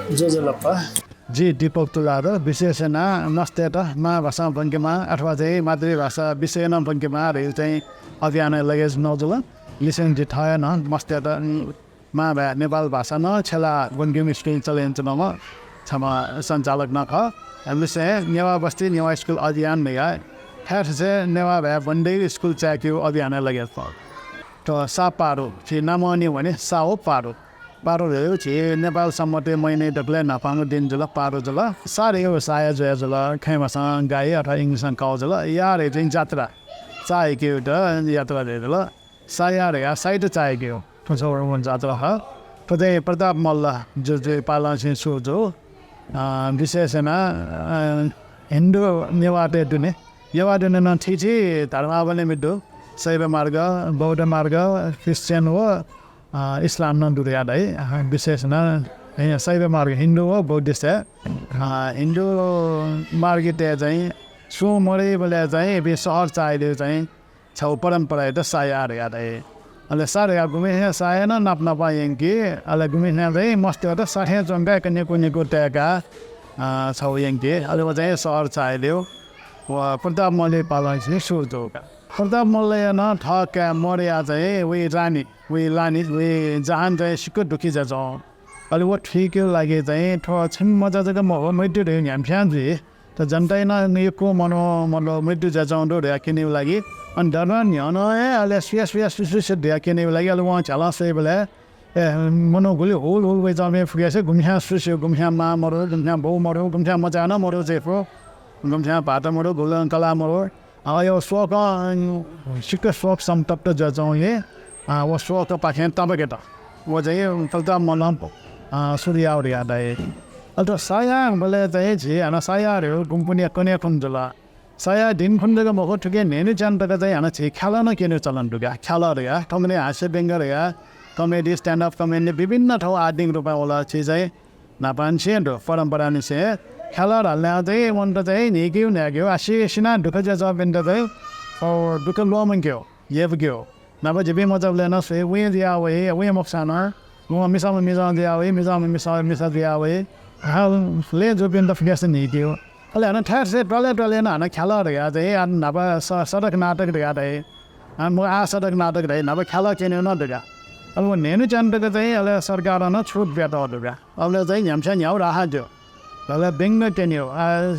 जोजलप्पा जी दीपक तुलाधर विशेषण नस्तेट महाभाषा पङ्केमा अथवा चाहिँ मातृभाषा विषय पङ्केमाहरू चाहिँ अभियान लगेज नौजुल लिसन जिठायन मस्तेट महाभा नेपाल भाषा न छेला वनगेम स्कुल चलेन्छ नम क्षमा सञ्चालक नख विषय नेवा बस्ती नेवा स्कुल अभियान भया ठ्यार चाहिँ नेवा भए बन्दै स्कुल चाक्यो अभियान लगेज त सापारु छि नामनी भने साओ पारो पारो हेऱ्यो छि नेपालसम्म त्यो महिने डक्ले नपाउनु दिन जुल पारो जुल सारे यो साया जोया जुल खैमासँग गाई अथवा इङ्ग्लिससँग काउ जुल यार चाहिँ जात्रा चाहेको एउटा यात्रा हेरेर साया रे साइड चाहेको ठुलो जात्रा ह पदे प्रताप मल्ल जो पालन सिंह सोजो विशेषण हिन्दू नेवाटे दुने नेवाटे न ठिची धर्मावली मिडो शैव मार्ग बौद्ध मार्ग क्रिस्चियन हो इस्लाम न दुर्याद है विशेषण शैव मार्ग हिन्दू हो बौद्धिस्ट हिन्दू मार्ग त्यहाँ चाहिँ सुमरे बोले चाहिँ बे सहर चाहिए चाहिँ छौ परम्परा त साया याद है अहिले साह्रै घुमे साया न नाप्न पाएँ कि अहिले घुमे चाहिँ मस्ती त साठे चङ्गा कुनेको ट्याका छौ यङ्के अहिले चाहिँ सहर चाहियो प्रताप मल्ल पालन चाहिँ सोचो प्रताप मल्ल न ठक्का मर्या चाहिँ उही रानी उही लानी उही जहान चाहिँ सिक्को दुखी जान्छौँ अहिले वो ठिक लागे चाहिँ छिम मजा जग्गा म हो मृत्यु रे हामी फ्यान्छु त जनता न यो को मनो मनो मृत्यु जान्छौँ ढ्या किन्ने लागि अनि डरमा न्यानो अहिले सुस ढ्या किन्ने लागि अहिले उहाँ छाला सही बेला ए मनो गोली होल वे जमे फुगेछ गुम्या सुस्यो गुम्या मा मरो गुम्या बौ मरो गुम्या मजा न मरो जेफो गुम्या भाटा मरो गोल कला मरो यो शोक सिक्क शोक संतप्त जान्छौँ ये वो शोक पाखे तबके त वो चाहिँ तल्ता मलम सूर्य और याद आए अल्ट साया बोले चाहिँ जे हना साया रे गुम्पुनिया कने खुन्जला साया दिन खुन्जगा मको ठुके नेने जानतका चाहिँ हना छि खेला न केने चलन दुगा खेला रे ठमने हास्य व्यङ्ग रे कमेडी स्ट्यान्ड अप कमेडी विभिन्न ठाउँ आदिङ रूपमा होला छि चाहिँ नापान्छे परम्परा निसे खेला हाल्ने चाहिँ मन त चाहिँ निक्यो न्याग्यो आसी सिना दुःख जा बिन्द चाहिँ दुःख लोमङ्क्यो येवग्यो नभए जेबे मजाले न से वे दिया वे मक्साना म मिसामा मिजा दिया वे मिजामा मिसा दिया वे ले जो बिन्द फिगेस निक्यो अहिले हन ठ्यार से टले न हन खेला रे चाहिँ नभए सडक नाटक रे म सडक नाटक रे नभए खेला केने न दुगा अब नेनु चान्टको चाहिँ अहिले सरकार न छुट बेटा दुगा अब चाहिँ न्याम्छा न्याउ राहा जो अहिले बेङ्ग टेन्यो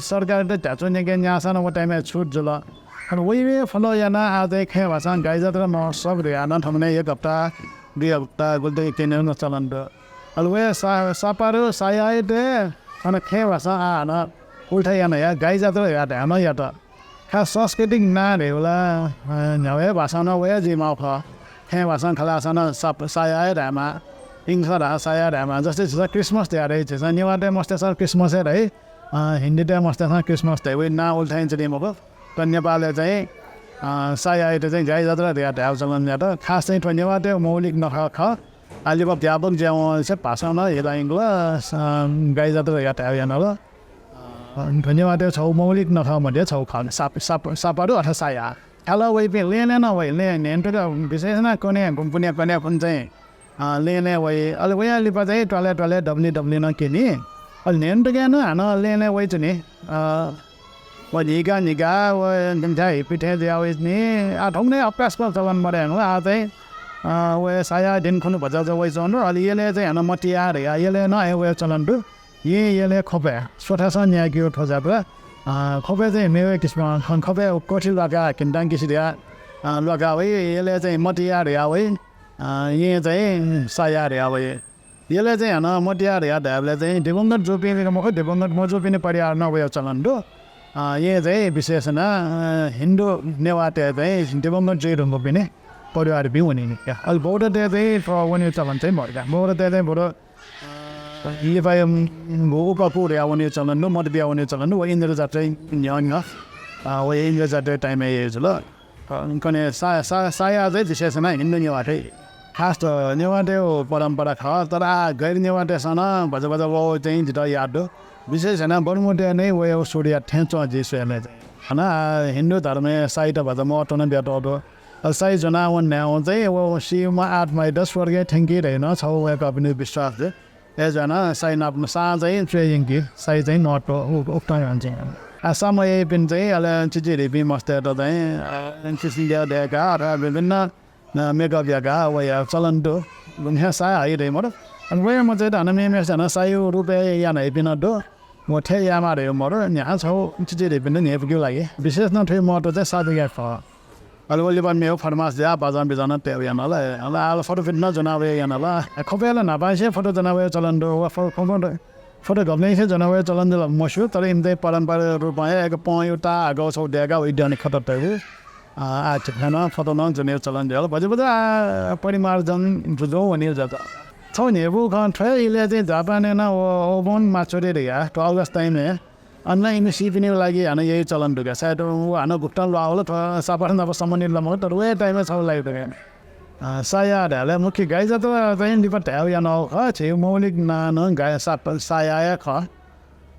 सरकार त ढाँचो निके न्यासान वो टाइममा छुट जुल अनि वही फलो याना आज खे भाषा गाई जात्रा म सब याना ठमने एक हप्ता 2 हप्ता गुल्दै केने न चलन द अहिले वे सापारु साया दे अनि खे भाषा आन उल्टा याना या गाई जात्रा या ध्यान या त खास सांस्कृतिक नारे होला न्यावे भाषा न वे जी माउ ख खे भाषा खलासन साया रामा इंखरा साया रामा जस्तै क्रिसमस त्यहाँ रहेछ नेवाटे मस्ते सर क्रिसमस है हिन्दी त्यहाँ मस्ते छ क्रिसमस त्यहाँ उयो ना उल्टाइन्छ नि मको त नेपालले चाहिँ साया चाहिँ गाई जात्रा त्यहाँ ढ्याउ चलन त खास चाहिँ नेवाटे मौलिक नख ख अहिले अब व्यापक ज्याउ चाहिँ भाषा न हेलाइङ्गल गाई जात्रा यहाँ ढ्याउ यहाँ ल नेवाटे छौ मौलिक नख मध्ये छौ खाने सापारु अथवा साया खेला वही पे लेने न वही ले नेन्टो विशेष न कोने गुम्पुनिया कोने कुन चाहिँ लेने वही अहिले वही लिपा चाहिँ टले डब्ली न के नि अहिले नेन त ज्ञान हान लेने वही चाहिँ नि वो निगा वो जम्झाइ पिठे दिया वही नि ठुङ्ने अभ्यास पर चलन मरे हो आ चाहिँ वो साया दिन खुनु भजा वही चलन अलि यसले चाहिँ हान मटिया रे यसले न वो चलन दु यसले खोपे सोठासन न्याग्यो ठोजा पुरा खोपे चाहिँ मेरो किसिम खोपे कोठी लगा किन्दाङ किसिदिया लगा वही यसले चाहिँ मटिया रे वही यहाँ चाहिँ साया रे अब यसले चाहिँ होइन मटिया रे ढ्याबले चाहिँ दिवंगत जोपिने मखो दिवंगत म जोपिने परिवार नभयो चलन दो यहाँ चाहिँ विशेषण हिन्दू नेवाटे चाहिँ दिवंगत जो रोपिने परिवार भी हुने क्या अहिले बौद्ध त्यहाँ चाहिँ वनी चलन चाहिँ भर्का बौद्ध त्यहाँ चाहिँ बडो लिपाइ उपकु रे आउने चलन दो मत बिहा हुने चलन दो इन्द्र जात्रै न्याङ वो इन्द्र जात्रै टाइम एज ल कने साया चाहिँ विशेषण हिन्दू नेवाटे खास त नेवाटे परम्परा ख तर गैर नेवाटेसँग भजा वो चाहिँ झिटो याद हो विशेष होइन बडमुटे नै वो सूर्य ठेचो जिसुले चाहिँ होइन हिन्दू धर्म साइट भजा म अटो न बेटो अटो साइ जना वन न्याउ चाहिँ वो शिवमा 8 माइ 10 वर्ग ठेङ्की रहेन छौ वे कपिने विश्वास एजना साइन अप सा चाहिँ ट्रेजिङ कि साइ चाहिँ नट उक्टाइ हुन्छ समय पनि चाहिँ अले चिजहरू पनि मस्ते चाहिँ चिसिया देका र विभिन्न मेकअप याका वया चलन दो यहाँ सा आइरहे मर अनि वया म चाहिँ धन मेमे जना सायो रुपे या नै पिन दो म थे या मारे मर यहाँ छौ चिजहरू पनि नेप के लागि विशेष न थे म चाहिँ सादे या फ अलि अलि पनि मेरो फर्मास जा बाजान बिजान ते या नला अला फोटो फिट्न जनावे या नला खपेला न पासे फोटो जनावे चलन दो फोटो घप्ने से जनावे चलन दो मसु तर इमदे परम्परा रूपमा एक पयुटा आगो छौ देगा वैज्ञानिक खतर त आज खाना फोटो न जने चलन दियो बजे बजे परिमार जन जुजो वनि जाता छौ नेबु खान ट्रेले चाहिँ जापान न ओबन माचोरे रे या 12 अगस्त टाइम है अनलाइन सिपिने लागि हैन यही चलन दुगा सायद हैन भुक्तान लावल त सापारन अब सम्मानित लम तर वे टाइममा छौ लागि त साया ढाले मुख्य गाई जात चाहिँ डिपार्ट हाउ या न ख छे मौलिक न गाय साप साया ख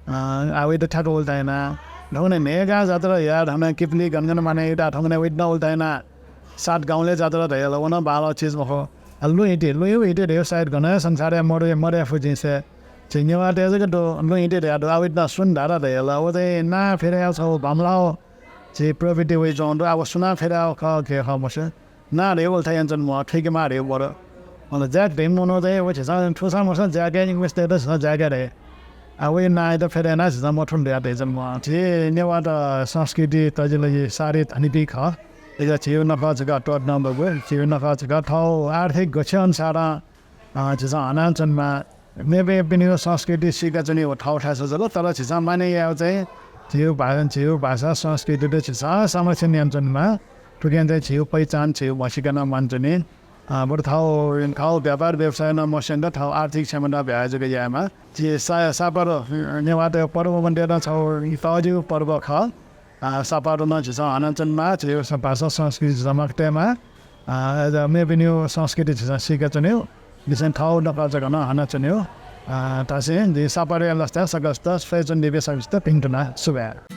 आवे त ठाको उल्टाइना ढौने नेगा जात्रा यार हमें किपली गनगन माने इटा ठंगने वेट न उल्टाइना सात गाउँले जात्रा रहेला वन बालो चीज मखो लो इटे रे साइड गने संसार मरे फुजिन से चिन्यवा तेज के दो लो इटे रे दो आवित न सुन धारा रहेला ओ चाहिँ ना फेरे आउ छ भामलाओ जे प्रॉपर्टी वे जोन अब सुना फेरे आउ ख के ख मसे ना रे उल्टाइ जन म ठिक मारे बर मलाई ज्याक देम मनो चाहिँ ओ छ ठुसा मस ज्याक इन्भेस्टेड छ ज्याक रे अवे ना त फेरे ना छ म ठुन रे जन म जे नेवा त संस्कृति तजले सारे धनिपी ख एजा छिउ नफा जगा टट नम्बर गयो छिउ नफा जगा ठाउँ आर्थिक गछ अनुसार चाहिँ अनाञ्चनमा मेबे पनि संस्कृति सिका चाहिँ ठाउँ ठास जग तर छिस माने या चाहिँ छिउ भाषा संस्कृति त छिस संरक्षण अञ्चलमा टुक्यान चाहिँ छिउ पहिचान छिउ भसिकन मान्छने बरु ठाउँ व्यापार व्यवसाय न मसँग ठाउँ आर्थिक क्षमता भ्याए जग यामा जे सापर नेवा त पर्व मन्दिर छौ तजु पर्व ख सापारु न छिस अनाञ्चनमा छिउ भाषा संस्कृति जमकतेमा मेबिन्यू संस्कृति छिस सिका चाहिँ बिसन ठाउँ नका जगन अनाञ्चन्यो तासे दि सापारे लस्ता सगस्ता फेजन दिबे सगस्ता पिंटना सुबे